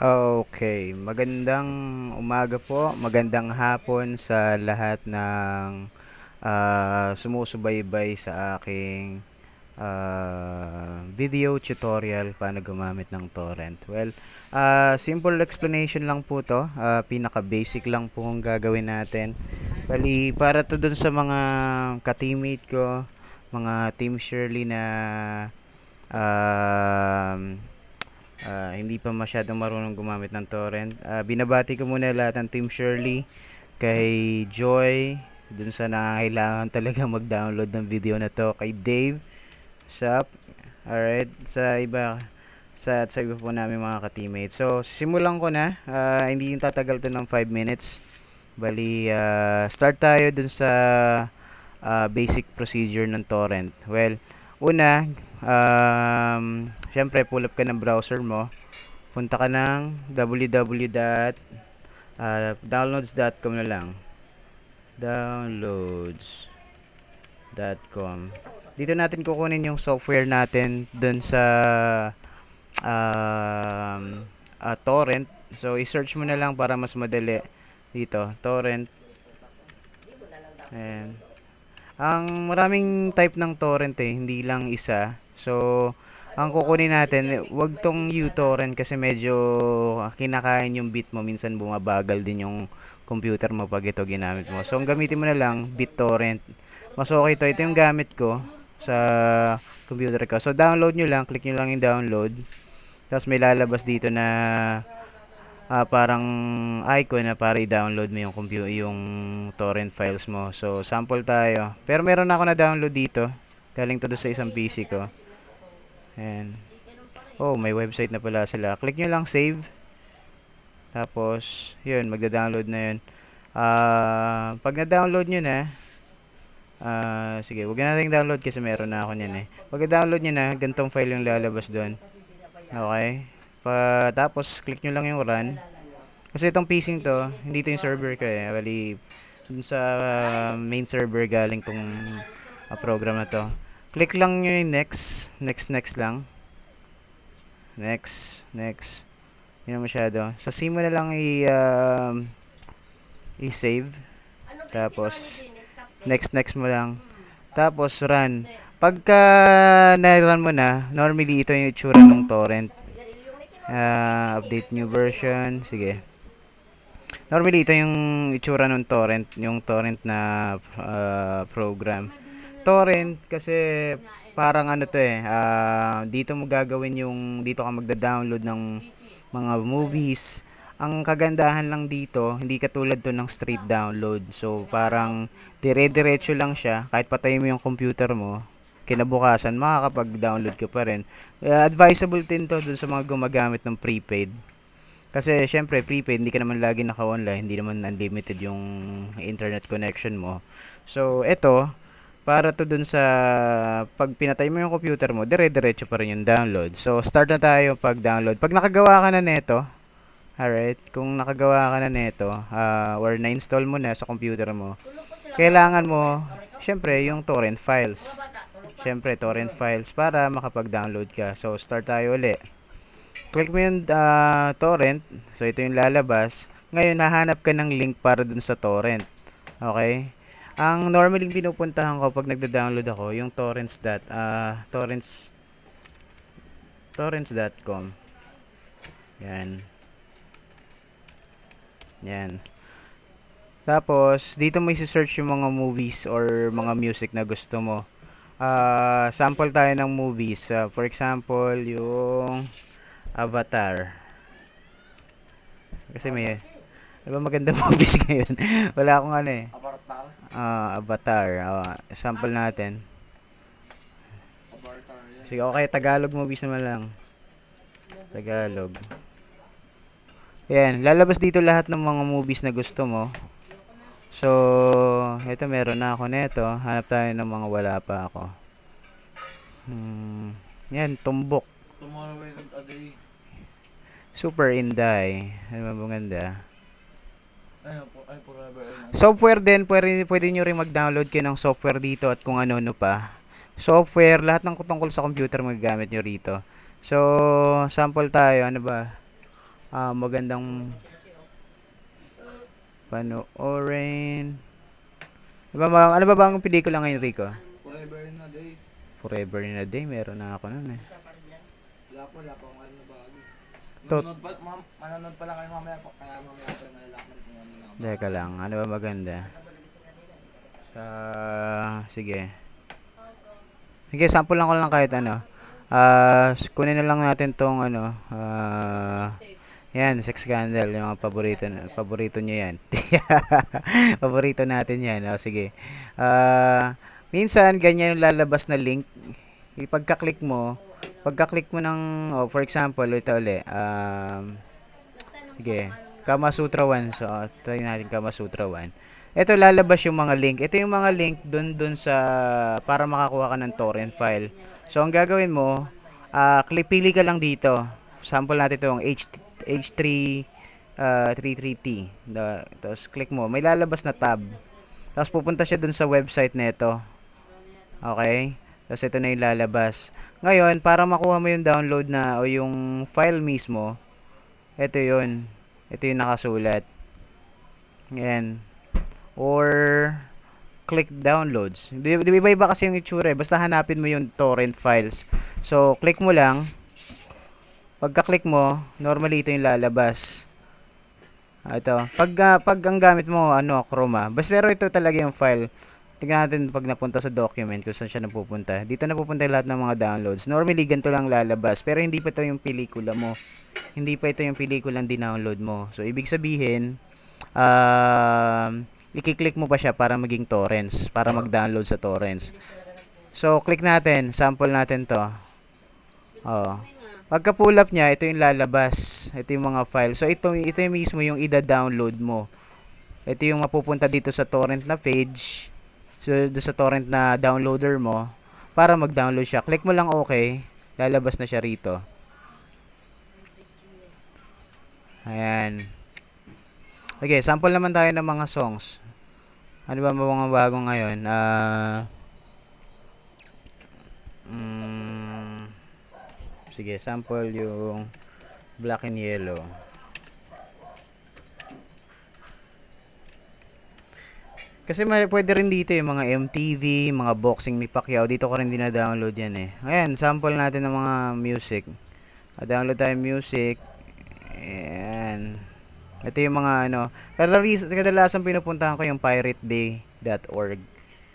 Okay, magandang umaga po, magandang hapon sa lahat ng sumusubaybay sa aking video tutorial paano gumamit ng torrent. Well, simple explanation lang po to, pinaka-basic lang po ang gagawin natin. Bali, para to dun sa mga ka-teammate ko, mga Team Shirley na um, hindi pa masyadong marunong gumamit ng torrent. Binabati ko muna lahat ng Team Shirley, kay Joy, dun sa nangangailangan talaga mag-download ng video na to, kay Dave, Shop, alright, sa iba po namin mga ka-teammates. So, simulan ko na. Hindi yung tatagal to ng 5 minutes. Bali, start tayo dun sa basic procedure ng torrent. Well, una, syempre, pull up ka ng browser mo. Punta ka ng www.downloads.com na lang. Downloads.com. Dito natin kukunin yung software natin dun sa torrent. So, i-search mo na lang para mas madali. Dito, torrent. Ayan. Ang maraming type ng torrent hindi lang isa. So, ang kukunin natin, wag tong uTorrent kasi medyo kinakain yung bit mo. Minsan bumabagal din yung computer mo pag ito ginamit mo. So, ang gamitin mo na lang, BitTorrent. Mas okay to. Ito yung gamit ko sa computer ko. So, download nyo lang. Click nyo lang yung download. Tapos may lalabas dito na parang icon na para i-download mo yung yung torrent files mo. So, sample tayo. Pero meron ako na download dito. Galing to sa isang PC ko. Ayan. Oh, may website na pala sila. Click nyo lang save. Tapos, yun, magda-download na yun. Pag na-download nyo na, sige, huwag na natin download kasi meron na ako nyan eh. Pag na-download nyo na, gantong file yung lalabas doon. Okay? Tapos, click nyo lang yung run. Kasi itong PC to, hindi to yung server ko eh. Bali, dun sa main server galing tong program na to. Click lang nyo yung next. Next lang. Next. Hindi na masyado. Sa C mo na lang i-save. Tapos, next mo lang. Tapos, run. Pagka na-run mo na, normally ito yung itsura ng torrent. Update new version. Sige. Normally, ito yung itsura ng torrent. Yung torrent na program. Torrent kasi parang ano to eh. Dito mo gagawin dito ka magda-download ng mga movies. Ang kagandahan lang dito, hindi katulad to ng straight download. So, parang dire-diretso lang siya. Kahit patayin mo yung computer mo, kinabukasan, makakapag-download ka pa rin. Advisable din to dun sa mga gumagamit ng prepaid. Kasi, syempre, prepaid, hindi ka naman lagi naka-online. Hindi naman unlimited yung internet connection mo. So, eto, para to dun sa pag pinatay mo yung computer mo, dire-diretso pa rin yung download. So, start na tayo pag-download. Pag nakagawa ka na neto, alright, kung nakagawa ka na neto, or na-install mo na sa computer mo, kailangan mo, syempre, yung torrent files. Syempre, torrent files para makapag-download ka. So, start tayo uli. Click mo yung torrent. So, ito yung lalabas. Ngayon, hahanap ka ng link para dun sa torrent. Okay? Ang normally pinupuntahan ko pag nagda-download ako, yung torrents.com. Yan. Tapos, dito mo i-search yung mga movies or mga music na gusto mo. Sample tayo ng movies. For example, yung Avatar. Kasi may, diba maganda movies ngayon? Wala akong ano eh. Avatar. Sample natin. Sige, okay. Tagalog movies naman lang. Tagalog. Yan. Lalabas dito lahat ng mga movies na gusto mo. So, ito meron na ako nito. Hanap tayo ng mga wala pa ako. Yan, Tumbok. Tomorrow will look a day. Super Inday. Ano ba maganda? Ay, forever. Software din, pwede nyo rin mag-download kayo ng software dito at kung ano-ano pa. Software, lahat ng tungkol sa computer magagamit nyo rito. So, sample tayo. Ano ba? magandang panoorin. Ano ba bang pelikula ngayon, Rico? Forever in a day. Forever in a Day, meron na ako nun eh. Wala pa akong ano na bago. Tot- Manonood pa lang kayo mamaya pa, kaya mamaya pa nalalaman kung ano na. Teka lang, ano ba maganda? Sige. Sige, sample lang ko lang kahit ano. Kunin na lang natin tong ano, yan, Sex Scandal, yung mga paborito niyo yan. Paborito natin yan. O, sige. Minsan, ganyan yung lalabas na link. Pagka-click mo ng, for example, ito ulit, sige, Kama Sutra 1. So, try natin Kama Sutra 1. Ito, lalabas yung mga link. Ito yung mga link dun sa, para makakuha ka ng torrent file. So, ang gagawin mo, pili ka lang dito. Sample natin itong H3 33T. Tapos, click mo. May lalabas na tab. Tapos, pupunta siya dun sa website nito. Okay? Tapos, ito na yung lalabas. Ngayon, para makuha mo yung download na o yung file mismo, ito yun. Ito yung nakasulat. Ayan. Or click downloads. Di ba iba kasi yung itsura eh. Basta hanapin mo yung torrent files. So, click mo lang. Pagka-click mo, normally ito yung lalabas. Ito. Pag ang gamit mo, Chroma. Pero ito talaga yung file. Tingnan natin pag napunta sa document kung saan siya napupunta. Dito napupunta lahat ng mga downloads. Normally, ganito lang lalabas. Pero hindi pa ito yung pelikula mo. Hindi pa ito yung pelikulang dinownload mo. So, ibig sabihin, i-click mo pa siya para maging torrents, para mag-download sa torrents. So, click natin, sample natin to. Oh. Pagka pull up niya, ito yung lalabas. Ito yung mga files. So, ito yung mismo yung ida-download mo. Ito yung mapupunta dito sa torrent na page. So, sa torrent na downloader mo, para mag-download siya. Click mo lang okay, lalabas na siya rito. Ayan. Okay, sample naman tayo ng mga songs. Ano ba mga bago ngayon? Sige, sample yung Black and Yellow. Kasi pwede rin dito yung mga MTV, mga boxing ni Pacquiao. Dito ko rin dina-download yan eh. Ayan, sample natin ng mga music. Download tayo music. Ayan. Ito yung mga kadalasan pinupuntahan ko yung piratebay.org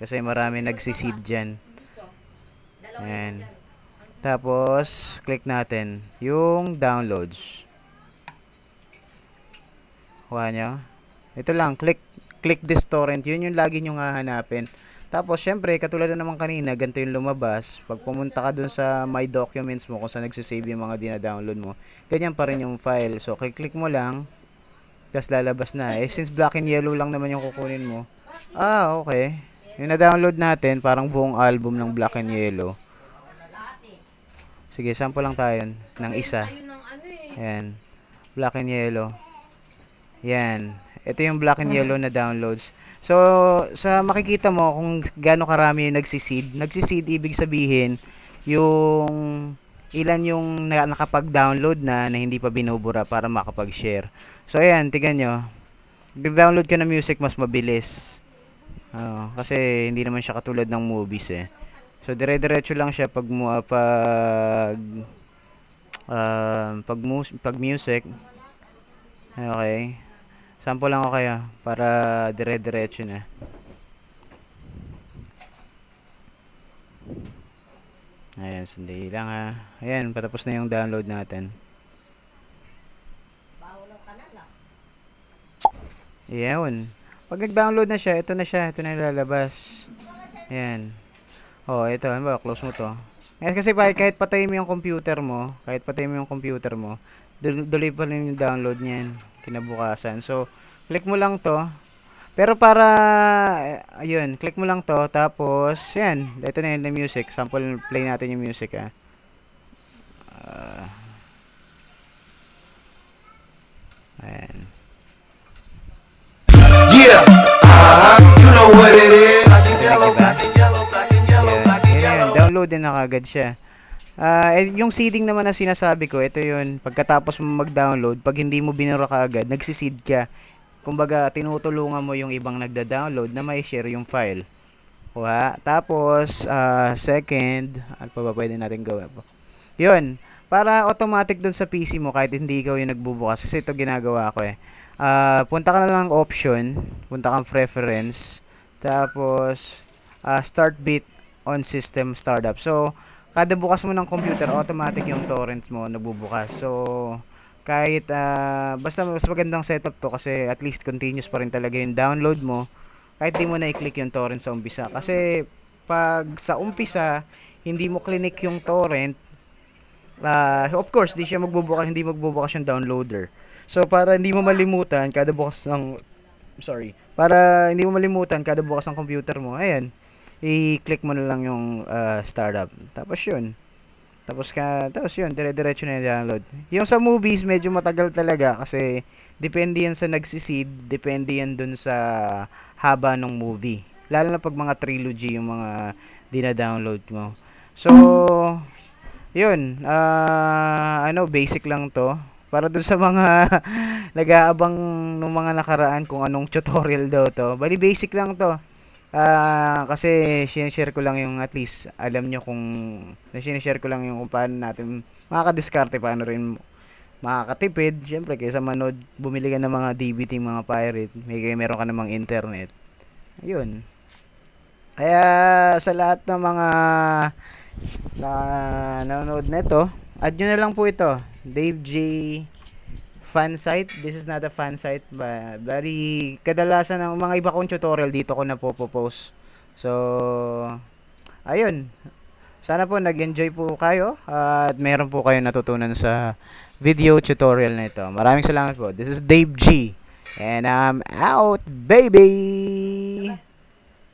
kasi marami nagsiseed dyan. Ayan. Tapos, click natin yung downloads. Kuha nyo. Ito lang, click this torrent. Yun yung lagi nyo hahanapin. Tapos, syempre, katulad na naman kanina, ganito yung lumabas. Pag pumunta ka dun sa My Documents mo, kung saan nagsisave yung mga dina-download mo, ganyan pa rin yung file. So, click mo lang. Tapos lalabas na. Since Black and Yellow lang naman yung kukunin mo. Okay. Yung na-download natin, parang buong album ng Black and Yellow. Sige, sample lang tayo ng isa. Ayan. Black and Yellow. Yan. Ito yung Black and Yellow na downloads. So, sa makikita mo kung gaano karami yung nagsiseed. Nagsiseed, ibig sabihin, yung ilan yung nakapag-download na hindi pa binubura para makapag-share. So, ayan, tignan nyo. Download ka ng music, mas mabilis. Kasi hindi naman siya katulad ng movies eh. So, dire-diretso lang siya pag music. Okay. Sample lang ako kaya para dire-diretso na. Ayan, sandali lang ha. Ayan, patapos na yung download natin. Ayan. Pag nag-download na siya, ito na siya. Ito na yung lalabas. Ayan. Ito. Ano ba? Close mo to. Kasi kahit patayin mo yung computer mo, tuloy pa rin yung download niyan kinabukasan. So, click mo lang to. Pero para, ayun, click mo lang to. Tapos, yan. Ito na yung music. Sample, play natin yung music, ha. Ayan. Yeah, you know what it is. Black and yellow, black and yellow, black and yellow, black and Ayan, yellow. download din na kagad siya. Yung seeding naman na sinasabi ko, ito yun, pagkatapos mo mag-download, pag hindi mo binura kaagad, nagsiseed ka. Kumbaga, tinutulungan mo yung ibang nagda-download na may share yung file. Kuha. Tapos, second, ano pa ba pwede natin gawin? Yun, para automatic dun sa PC mo, kahit hindi ikaw yung nagbubukas, kasi ito ginagawa ko eh. Punta ka na lang option, punta kang preference, tapos, start bit on system startup. So, kada bukas mo ng computer, automatic yung torrent mo nagbubukas. So, kahit, basta mas magandang setup to kasi at least continuous pa rin talaga yung download mo kahit di mo na i-click yung torrent sa umpisa. Kasi, pag sa umpisa, hindi mo clinic yung torrent, of course, hindi magbubukas yung downloader. So, para hindi mo malimutan, kada bukas ng, para hindi mo malimutan, kada bukas ng computer mo, ayan, i-click mo na lang yung startup. Tapos yun, dire-diretso na yung download. Yung sa movies, medyo matagal talaga kasi depende yan sa nagsiseed, depende yan dun sa haba ng movie. Lalo na pag mga trilogy yung mga dina-download mo. So, yun, basic lang to. Para dun sa mga nag-aabang nung mga nakaraan kung anong tutorial daw to. Bali, basic lang to. Kasi sinishare ko lang yung at least alam nyo kung sinishare ko lang yung kung paano natin makakadiskarte, paano rin makakatipid. Siyempre, kaysa manood, bumili ka ng mga DVD, mga pirate, meron ka namang internet. Ayun. Kaya sa lahat ng mga na nanonood nito, add nyo na lang po ito, Dave J fan site. This is not a fan site, bali kadalasan ng mga iba kong tutorial dito ko na post. So, ayun. Sana po nag-enjoy po kayo at meron po kayo natutunan sa video tutorial na ito. Maraming salamat po. This is Dave G and I'm out, baby!